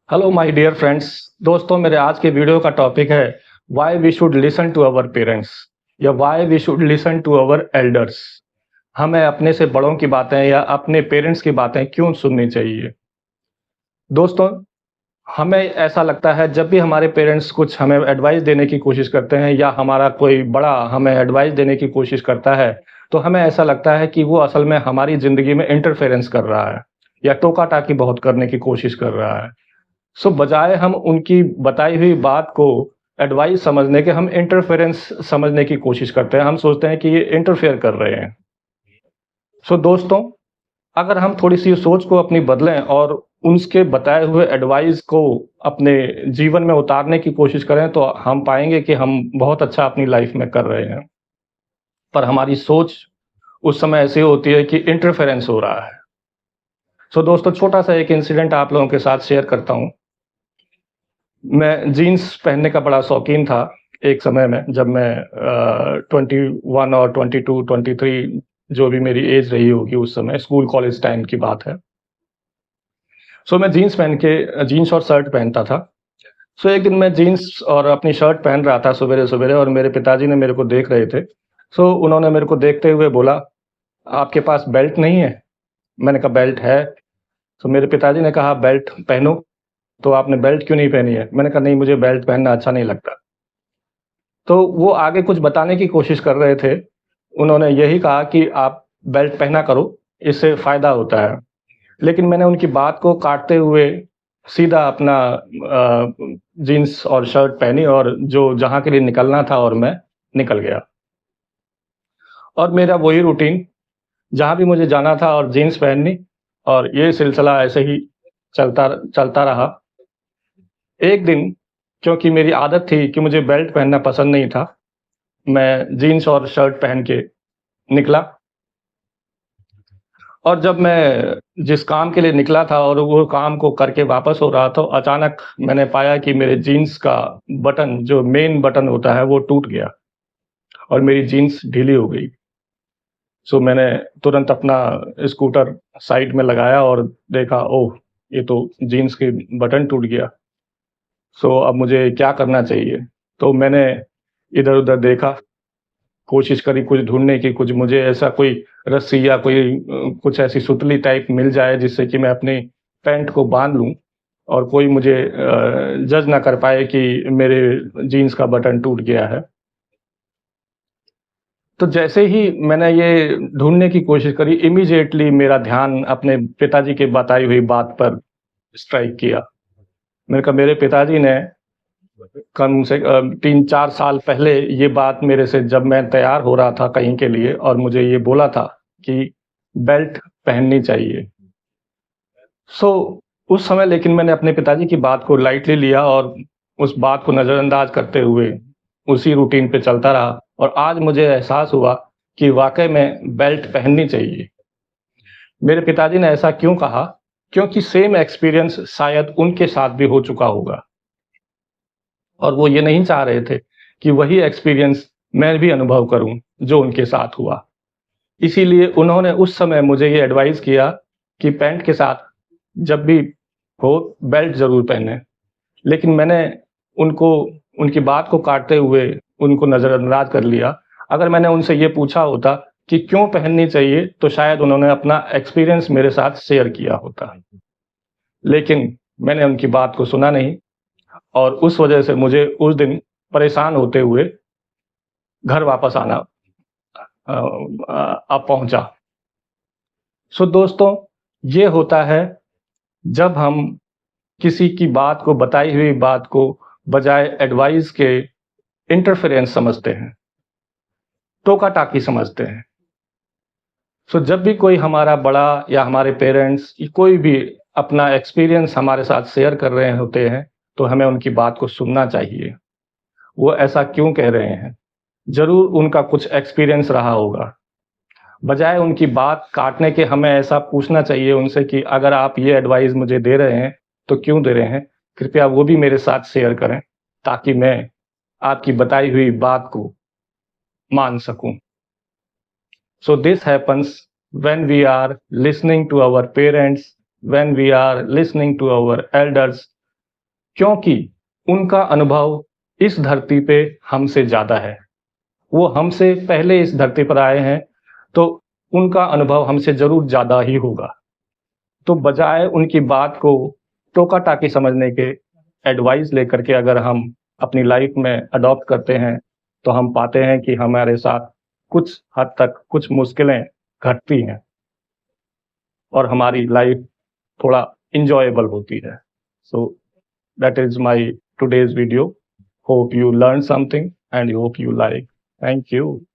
Hello my dear friends. दोस्तों, मेरे आज के वीडियो का टॉपिक है why we should listen to our parents या why we should listen to our elders. हमें अपने से बड़ों की बातें या अपने पेरेंट्स की बातें क्यों सुननी चाहिए। दोस्तों, हमें ऐसा लगता है जब भी हमारे पेरेंट्स कुछ हमें एडवाइस देने की कोशिश करते हैं या हमारा कोई बड़ा हमें एडवाइस देने की कोशिश करता है, तो हमें ऐसा लगता है कि वो असल में हमारी ज़िंदगी में इंटरफेरेंस कर रहा है या टोका-टाकी बहुत करने की कोशिश कर रहा है। सो बजाय हम उनकी बताई हुई बात को एडवाइस समझने के, हम इंटरफेरेंस समझने की कोशिश करते हैं। हम सोचते हैं कि ये इंटरफेयर कर रहे हैं। सो दोस्तों, अगर हम थोड़ी-सी सोच को अपनी बदलें और उनके बताए हुए एडवाइस को अपने जीवन में उतारने की कोशिश करें, तो हम पाएँगे कि हम बहुत अच्छा अपनी लाइफ में कर रहे हैं। पर हमारी सोच उस समय ऐसी होती है कि इंटरफेरेंस हो रहा है। सो दोस्तों, छोटा-सा एक इंसिडेंट आप लोगों के साथ शेयर करता हूँ। मैं जीन्स पहनने का बड़ा शौकीन था एक समय में, जब मैं 21 और 22, 23, जो भी मेरी एज रही होगी उस समय, स्कूल कॉलेज टाइम की बात है। सो मैं जीन्स पहन के जीन्स और शर्ट पहनता था। सो एक दिन मैं जीन्स और अपनी शर्ट पहन रहा था सवेरे-सवेरे, और मेरे पिताजी ने मेरे को देख रहे थे। सो उन्होंने मेरे को देखते हुए बोला, "आपके पास बेल्ट नहीं है?" मैंने कहा, "बेल्ट है।" तो मेरे पिताजी ने कहा, "बेल्ट पहनो।" "तो आपने बेल्ट क्यों नहीं पहनी है?" मैंने कहा, "नहीं, मुझे बेल्ट पहनना अच्छा नहीं लगता।" तो वो आगे कुछ बताने की कोशिश कर रहे थे। उन्होंने यही कहा कि आप बेल्ट पहना करो, इससे फ़ायदा होता है। लेकिन मैंने उनकी बात को काटते हुए सीधा अपना जीन्स और शर्ट पहनी और जो जहाँ के लिए निकलना था, और मैं निकल गया। और मेरा वही रूटीन, जहाँ भी मुझे जाना था और जीन्स पहननी, और ये सिलसिला ऐसे ही चलता चलता रहा। एक दिन, क्योंकि मेरी आदत थी कि मुझे बेल्ट पहनना पसंद नहीं था, मैं जीन्स और शर्ट पहन के निकला। और जब मैं जिस काम के लिए निकला था और वो काम को करके वापस हो रहा था, तो अचानक मैंने पाया कि मेरे जीन्स का बटन, जो मेन बटन होता है, वो टूट गया और मेरी जीन्स ढीली हो गई। सो मैंने तुरंत अपना स्कूटर साइड में लगाया और देखा, ओह! ये तो जीन्स के बटन टूट गया। सो अब मुझे क्या करना चाहिए? तो मैंने इधर-उधर देखा, कोशिश करी कुछ ढूँढने की, कुछ मुझे ऐसा कोई रस्सी या कोई कुछ ऐसी सुतली टाइप मिल जाए जिससे कि मैं अपनी पैंट को बाँध लूँ और कोई मुझे जज ना कर पाए कि मेरे जीन्स का बटन टूट गया है। तो जैसे ही मैंने ये ढूँढने की कोशिश करी, इमीडिएटली मेरा ध्यान अपने पिताजी की बताई हुई बात पर स्ट्राइक किया। मैंने कहा, मेरे पिताजी ने कम से 3-4 साल पहले ये बात मेरे से, जब मैं तैयार हो रहा था कहीं के लिए, और मुझे ये बोला था कि बेल्ट पहननी चाहिए। सो उस समय लेकिन मैंने अपने पिताजी की बात को लाइटली लिया और उस बात को नज़रअंदाज करते हुए उसी रूटीन पे चलता रहा, और आज मुझे एहसास हुआ कि वाक़ई में बेल्ट पहननी चाहिए। मेरे पिताजी ने ऐसा क्यों कहा? क्योंकि सेम एक्सपीरियंस शायद उनके साथ भी हो चुका होगा। और वो ये नहीं चाह रहे थे कि वही एक्सपीरियंस मैं भी अनुभव करूँ, जो उनके साथ हुआ। इसीलिए उन्होंने उस समय मुझे ये एडवाइस किया कि पैंट के साथ जब भी हो, बेल्ट ज़रूर पहनें। लेकिन मैंने उनको उनकी बात को काटते हुए उनको नज़रअंदाज कर लिया। अगर मैंने उनसे ये पूछा होता कि क्यों पहननी चाहिए, तो शायद उन्होंने अपना एक्सपीरियंस मेरे साथ शेयर किया होता। लेकिन मैंने उनकी बात को सुना नहीं, और उस वजह से मुझे उस दिन परेशान होते हुए घर वापस आना पहुँचा। सो दोस्तों, ये होता है जब हम किसी की बात को, बताई हुई बात को, बजाय एडवाइस के इंटरफेरेंस समझते हैं, टोका-टाकी समझते हैं। सो जब भी कोई हमारा बड़ा या हमारे पेरेंट्स कोई भी अपना एक्सपीरियंस हमारे साथ शेयर कर रहे होते हैं, तो हमें उनकी बात को सुनना चाहिए। वो ऐसा क्यों कह रहे हैं? ज़रूर उनका कुछ एक्सपीरियंस रहा होगा। बजाय उनकी बात काटने के, हमें ऐसा पूछना चाहिए उनसे कि अगर आप ये एडवाइस मुझे दे रहे हैं, तो क्यों दे रहे हैं? कृपया वो भी मेरे साथ शेयर करें, ताकि मैं आपकी बताई हुई बात को मान सकूँ। So this happens when we are listening to our parents, when we are listening to our elders. क्योंकि उनका अनुभव इस धरती पे हमसे ज़्यादा है। वो हमसे पहले इस धरती पर आए हैं, तो उनका अनुभव हमसे ज़रूर ज़्यादा ही होगा। तो बजाय उनकी बात को टोका-टाकी समझने के, एडवाइस लेकर के अगर हम अपनी लाइफ में अडॉप्ट करते हैं, तो हम पाते हैं कि हमारे साथ कुछ हद तक कुछ मुश्किलें घटती हैं और हमारी लाइफ थोड़ा एन्जॉयबल होती है। So that is my today's video. Hope you learned something and hope you like. Thank you.